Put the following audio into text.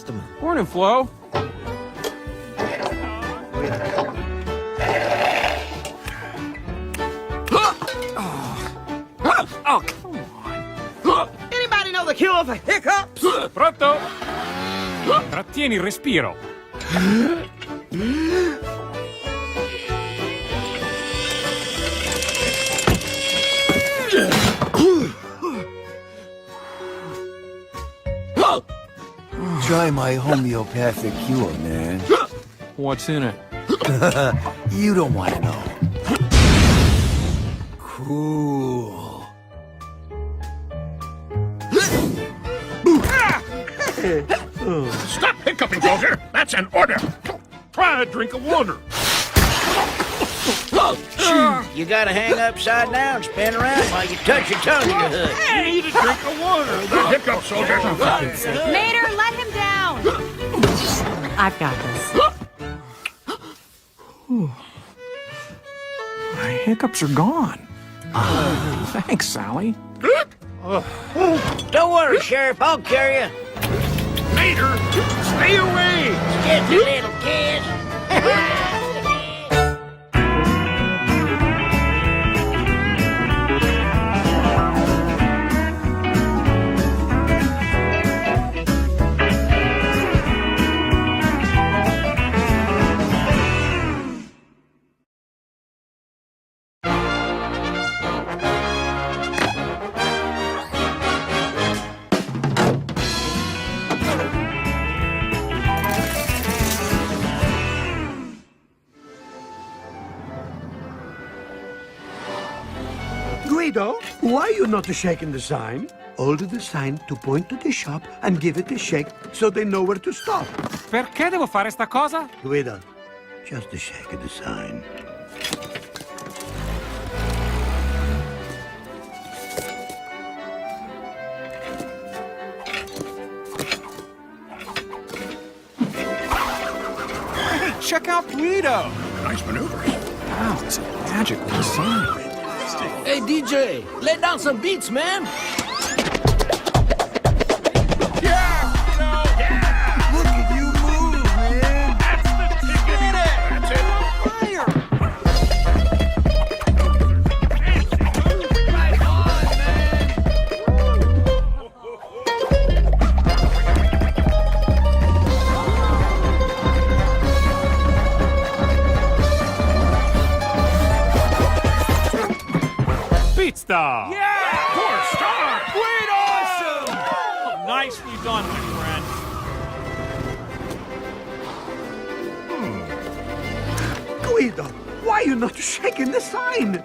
customer. Morning, Flo. Oh, come on. Anybody know the cure for hiccups? Pronto? Trattieni il respiro. Try my homeopathic cure, man. What's in it? You don't want to know. Cool. Stop hiccuping, soldier! That's an order! Try a drink of water. You gotta hang upside down, spin around while you touch your tongue to your hood. You need a drink of water. The hiccup, soldier. Mater, let him down! I've got this. My hiccups are gone. Thanks, Sally. Don't worry, Sheriff, I'll carry you. Mater, stay away! Just a little kiss. Guido, why are you not shaking the sign? Hold the sign to point to the shop and give it a shake so they know where to stop. Perché devo fare sta cosa? Guido, just a shake of the sign. Hey, check out Guido. Nice maneuvers. Wow, it's a magical design. Hey, DJ, lay down some beats, man. Look at you move, man. That's the ticket. That's it. Right on, man. Beat Star. Yeah! Poor star! Guido! Awesome! Oh, nicely done, my friend. Guido, why are you not shaking the sign?